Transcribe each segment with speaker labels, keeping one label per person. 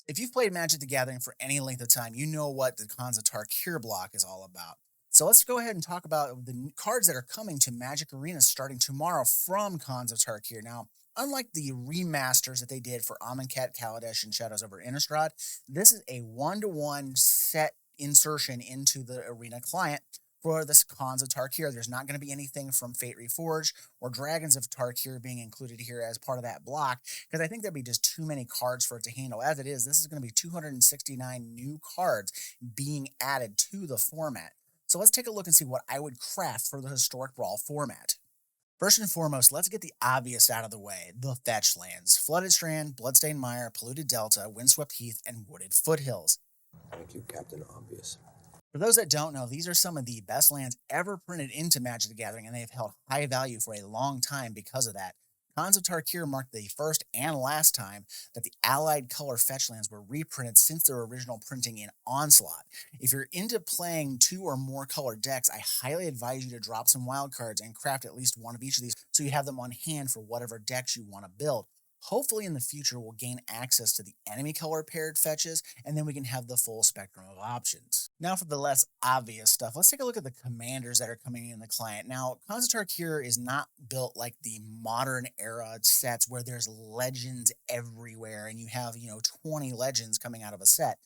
Speaker 1: If you've played Magic the Gathering for any length of time, you know what the Khans of Tarkir block is all about. So let's go ahead and talk about the cards that are coming to Magic Arena starting tomorrow from Khans of Tarkir. Now, unlike the remasters that they did for Amonkhet, Kaladesh, and Shadows over Innistrad, this is a one-to-one set insertion into the Arena client for this Khans of Tarkir. There's not going to be anything from Fate Reforged or Dragons of Tarkir being included here as part of that block, because I think there'd be just too many cards for it to handle. As it is, this is going to be 269 new cards being added to the format. So let's take a look and see what I would craft for the Historic Brawl format. First and foremost, let's get the obvious out of the way, the fetch lands. Flooded Strand, Bloodstained Mire, Polluted Delta, Windswept Heath, and Wooded Foothills.
Speaker 2: Thank you, Captain Obvious.
Speaker 1: For those that don't know, these are some of the best lands ever printed into Magic the Gathering, and they've held high value for a long time because of that. Khans of Tarkir marked the first and last time that the allied color fetch lands were reprinted since their original printing in Onslaught. If you're into playing 2 or more color decks, I highly advise you to drop some wild cards and craft at least one of each of these so you have them on hand for whatever decks you want to build. Hopefully in the future, we'll gain access to the enemy color paired fetches, and then we can have the full spectrum of options. Now for the less obvious stuff, let's take a look at the commanders that are coming in the client. Now, Khans of Tarkir is not built like the modern era sets where there's legends everywhere and you have, 20 legends coming out of a set.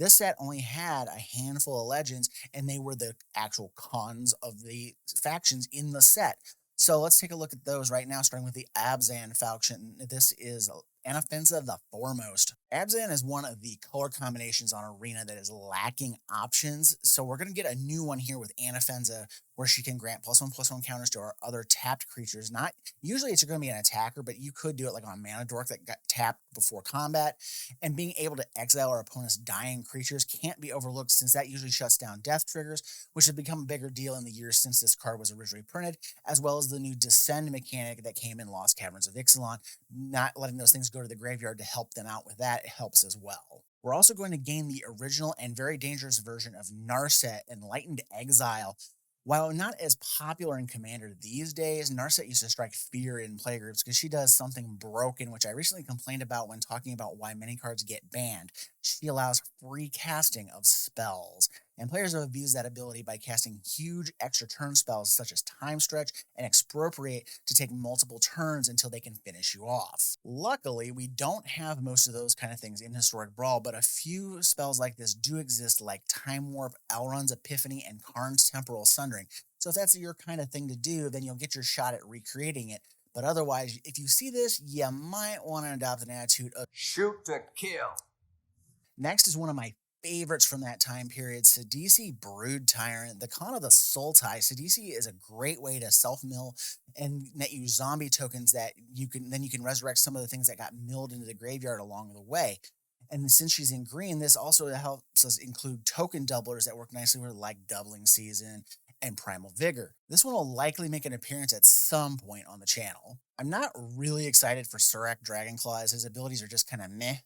Speaker 1: This set only had a handful of legends, and they were the actual cons of the factions in the set. So let's take a look at those right now, starting with the Abzan faction. This is Inoffensive the Foremost. Abzan is one of the color combinations on Arena that is lacking options. So we're going to get a new one here with Inoffensive, where she can grant +1/+1 counters to our other tapped creatures. Not usually it's going to be an attacker, but you could do it like on a Mana Dork that got tapped before combat. And being able to exile our opponent's dying creatures can't be overlooked, since that usually shuts down death triggers, which has become a bigger deal in the years since this card was originally printed, as well as the new Descend mechanic that came in Lost Caverns of Ixalan. Not letting those things go to the graveyard to help them out with that helps as well. We're also going to gain the original and very dangerous version of Narset, Enlightened Exile. While not as popular in Commander these days, Narset used to strike fear in playgroups because she does something broken, which I recently complained about when talking about why many cards get banned. She allows free casting of spells, and players have abused that ability by casting huge extra turn spells such as Time Stretch and Expropriate to take multiple turns until they can finish you off. Luckily, we don't have most of those kind of things in Historic Brawl, but a few spells like this do exist, like Time Warp, Elrond's Epiphany, and Karn's Temporal Sundering. So if that's your kind of thing to do, then you'll get your shot at recreating it. But otherwise, if you see this, you might want to adopt an attitude of
Speaker 2: shoot to kill.
Speaker 1: Next is one of my favorites from that time period, Sidisi Brood Tyrant, the Khan of the Sultai. Sidisi is a great way to self-mill and net you zombie tokens that you can resurrect some of the things that got milled into the graveyard along the way. And since she's in green, this also helps us include token doublers that work nicely with like Doubling Season and Primal Vigor. This one will likely make an appearance at some point on the channel. I'm not really excited for Surak Dragonclaw, as his abilities are just kind of meh,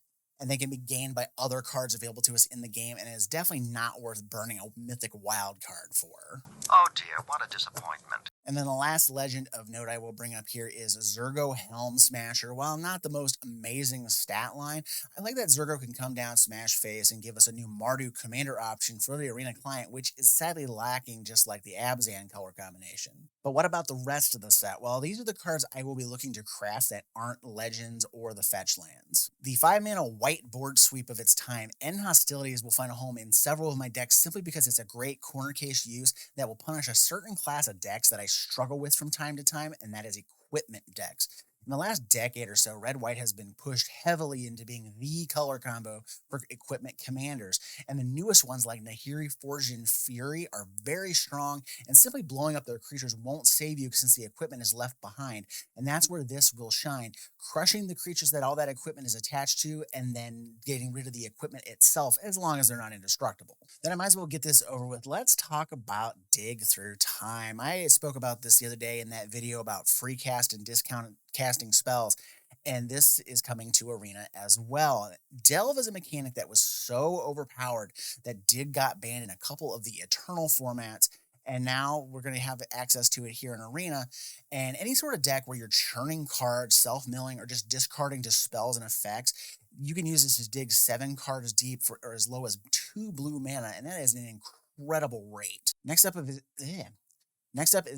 Speaker 1: and they can be gained by other cards available to us in the game, and it is definitely not worth burning a mythic wild card for.
Speaker 3: Oh dear, what a disappointment.
Speaker 1: And then the last legend of note I will bring up here is Zergo Helm Smasher. While not the most amazing stat line, I like that Zergo can come down, smash face, and give us a new Mardu commander option for the Arena client, which is sadly lacking just like the Abzan color combination. But what about the rest of the set? Well, these are the cards I will be looking to craft that aren't legends or the fetch lands. The 5-mana white board sweep of its time, End Hostilities, will find a home in several of my decks simply because it's a great corner case use that will punish a certain class of decks that I struggle with from time to time, and that is equipment decks. In the last decade or so, Red-White has been pushed heavily into being the color combo for equipment commanders, and the newest ones like Nahiri Fortune Fury are very strong, and simply blowing up their creatures won't save you since the equipment is left behind, and that's where this will shine, crushing the creatures that all that equipment is attached to, and then getting rid of the equipment itself, as long as they're not indestructible. Then I might as well get this over with. Let's talk about Dig Through Time. I spoke about this the other day in that video about free cast and discounted casting spells, and this is coming to Arena as well. Delve is a mechanic that was so overpowered that Dig got banned in a couple of the Eternal formats, and now we're going to have access to it here in Arena. And any sort of deck where you're churning cards, self-milling, or just discarding to spells and effects, You can use this to dig 7 cards deep for or as low as 2 blue mana, and that is an incredible rate. Next up is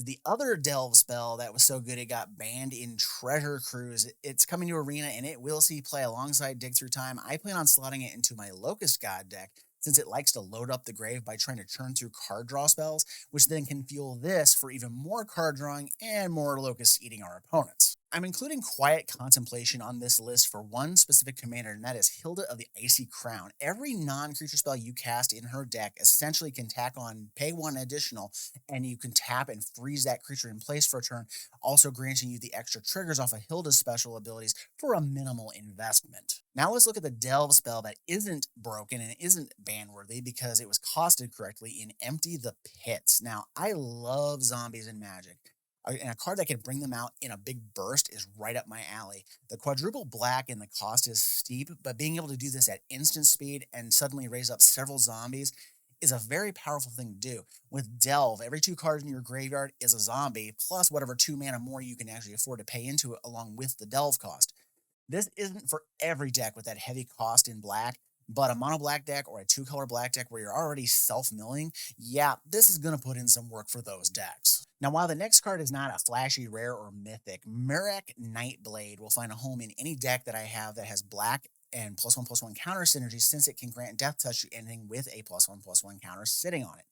Speaker 1: the other delve spell that was so good it got banned in Treasure Cruise. It's coming to Arena and it will see play alongside Dig Through Time. I plan on slotting it into my Locust God deck since it likes to load up the grave by trying to churn through card draw spells, which then can fuel this for even more card drawing and more locusts eating our opponents. I'm including Quiet Contemplation on this list for one specific commander, and that is Hilda of the Icy Crown. Every non-creature spell you cast in her deck essentially can tack on pay 1 additional, and you can tap and freeze that creature in place for a turn, also granting you the extra triggers off of Hilda's special abilities for a minimal investment. Now let's look at the Delve spell that isn't broken and isn't ban-worthy because it was costed correctly in Empty the Pits. Now, I love zombies in Magic, and a card that can bring them out in a big burst is right up my alley. The quadruple black and the cost is steep, but being able to do this at instant speed and suddenly raise up several zombies is a very powerful thing to do. With Delve, every 2 cards in your graveyard is a zombie, plus whatever 2 mana more you can actually afford to pay into it along with the Delve cost. This isn't for every deck with that heavy cost in black, but a mono black deck or a 2-color black deck where you're already self-milling, yeah, this is going to put in some work for those decks. Now, while the next card is not a flashy, rare, or mythic, Mirek Nightblade will find a home in any deck that I have that has black and +1/+1 counter synergy, since it can grant Death Touch to anything with a +1/+1 counter sitting on it.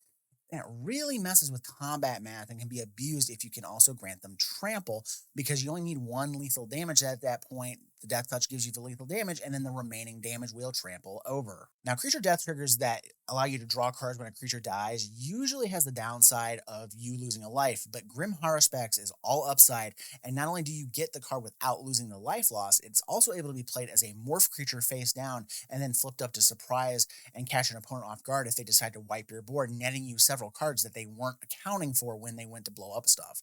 Speaker 1: And it really messes with combat math and can be abused if you can also grant them trample, because you only need 1 lethal damage at that point. The death touch gives you the lethal damage, and then the remaining damage will trample over. Now, creature death triggers that allow you to draw cards when a creature dies usually has the downside of you losing a life, but Grim Haruspex is all upside, and not only do you get the card without losing the life loss, it's also able to be played as a morph creature face down and then flipped up to surprise and catch an opponent off guard if they decide to wipe your board, netting you several cards that they weren't accounting for when they went to blow up stuff.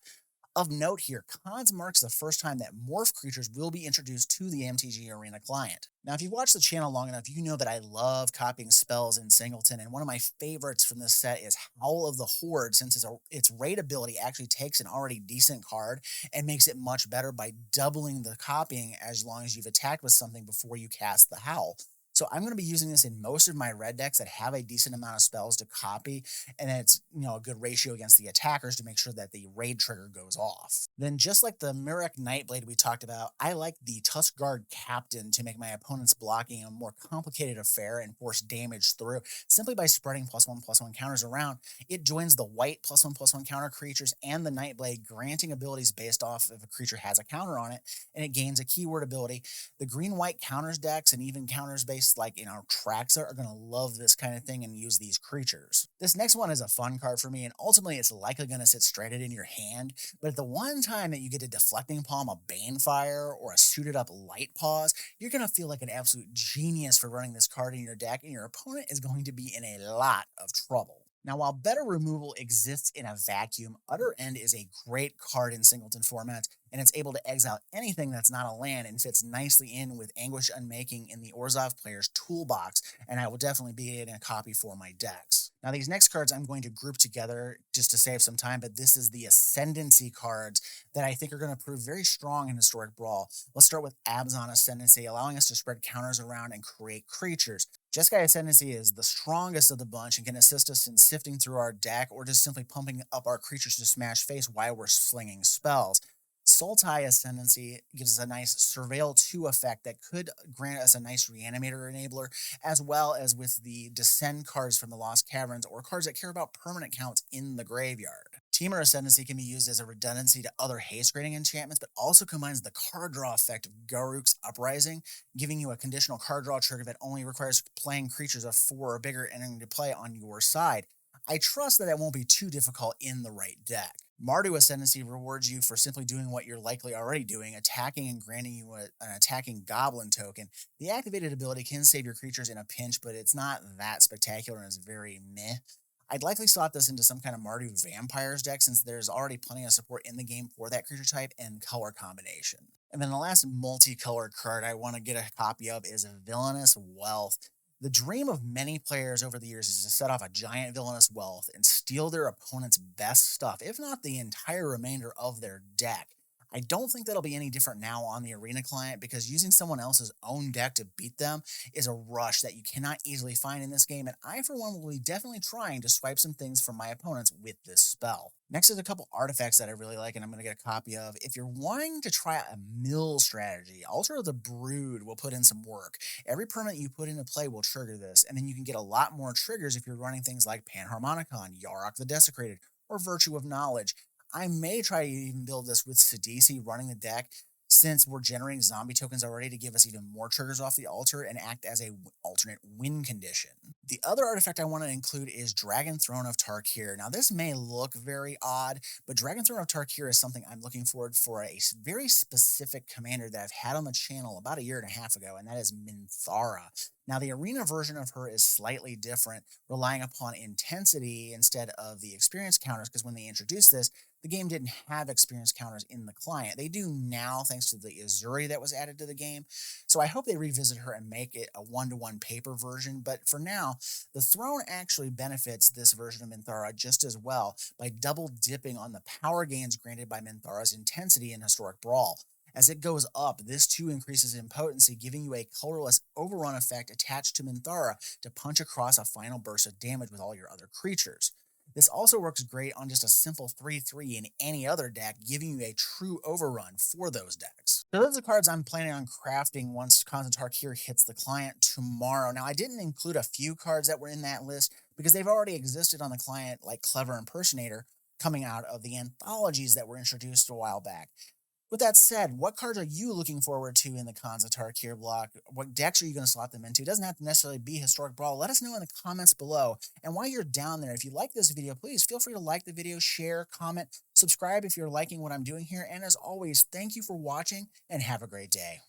Speaker 1: Of note here, Khans marks the first time that morph creatures will be introduced to the MTG Arena client. Now, if you've watched the channel long enough, you know that I love copying spells in Singleton, and one of my favorites from this set is Howl of the Horde, since its raid ability actually takes an already decent card and makes it much better by doubling the copying as long as you've attacked with something before you cast the Howl. So I'm going to be using this in most of my red decks that have a decent amount of spells to copy, and then it's, a good ratio against the attackers to make sure that the raid trigger goes off. Then, just like the Mirek Nightblade we talked about, I like the Tuskguard Captain to make my opponent's blocking a more complicated affair and force damage through simply by spreading +1/+1 counters around. It joins the white +1/+1 counter creatures and the Nightblade, granting abilities based off if a creature has a counter on it, and it gains a keyword ability. The green-white counters decks and even counters based like in our Traxa are going to love this kind of thing and use these creatures. This next one is a fun card for me, and ultimately it's likely going to sit stranded in your hand, but at the one time that you get a Deflecting Palm, a Banefire, or a suited up Light Paws, you're going to feel like an absolute genius for running this card in your deck, and your opponent is going to be in a lot of trouble. Now, while better removal exists in a vacuum, Utter End is a great card in Singleton formats, and it's able to exile anything that's not a land and fits nicely in with Anguish Unmaking in the Orzhov player's toolbox, and I will definitely be getting a copy for my decks. Now, these next cards I'm going to group together just to save some time, but this is the Ascendancy cards that I think are going to prove very strong in Historic Brawl. Let's start with Abzan Ascendancy, allowing us to spread counters around and create creatures. Jeskai Ascendancy is the strongest of the bunch and can assist us in sifting through our deck or just simply pumping up our creatures to smash face while we're slinging spells. Sultai Ascendancy gives us a nice Surveil 2 effect that could grant us a nice Reanimator enabler, as well as with the Descend cards from the Lost Caverns or cards that care about permanent counts in the graveyard. Temur Ascendancy can be used as a redundancy to other haste-granting enchantments, but also combines the card draw effect of Garruk's Uprising, giving you a conditional card draw trigger that only requires playing creatures of 4 or bigger entering into play on your side. I trust that it won't be too difficult in the right deck. Mardu Ascendancy rewards you for simply doing what you're likely already doing, attacking and granting you an attacking goblin token. The activated ability can save your creatures in a pinch, but it's not that spectacular and is very meh. I'd likely slot this into some kind of Mardu Vampires deck, since there's already plenty of support in the game for that creature type and color combination. And then the last multicolored card I want to get a copy of is Villainous Wealth. The dream of many players over the years is to set off a giant Villainous Wealth and steal their opponent's best stuff, if not the entire remainder of their deck. I don't think that'll be any different now on the Arena client because using someone else's own deck to beat them is a rush that you cannot easily find in this game, and I for one will be definitely trying to swipe some things from my opponents with this spell. Next is a couple artifacts that I really like and I'm going to get a copy of. If you're wanting to try a mill strategy, Altar of the Brood will put in some work. Every permanent you put into play will trigger this, and then you can get a lot more triggers if you're running things like Panharmonicon, Yarok the Desecrated, or Virtue of Knowledge. I may try to even build this with Sidisi running the deck, since we're generating zombie tokens already to give us even more triggers off the altar and act as a alternate win condition. The other artifact I want to include is Dragon Throne of Tarkir. Now this may look very odd, but Dragon Throne of Tarkir is something I'm looking forward for a very specific commander that I've had on the channel about a year and a half ago, and that is Minthara. Now the Arena version of her is slightly different, relying upon intensity instead of the experience counters, because when they introduced this, the game didn't have experience counters in the client. They do now, thanks to the Azuri that was added to the game. So I hope they revisit her and make it a one-to-one paper version. But for now, the throne actually benefits this version of Minthara just as well by double dipping on the power gains granted by Minthara's intensity in Historic Brawl. As it goes up, this too increases in potency, giving you a colorless overrun effect attached to Minthara to punch across a final burst of damage with all your other creatures. This also works great on just a simple 3/3 in any other deck, giving you a true overrun for those decks. So those are the cards I'm planning on crafting once Khans of Tarkir hits the client tomorrow. Now, I didn't include a few cards that were in that list because they've already existed on the client, like Clever Impersonator, coming out of the anthologies that were introduced a while back. With that said, what cards are you looking forward to in the Khans of Tarkir block? What decks are you going to slot them into? It doesn't have to necessarily be Historic Brawl. Let us know in the comments below. And while you're down there, if you like this video, please feel free to like the video, share, comment, subscribe if you're liking what I'm doing here. And as always, thank you for watching and have a great day.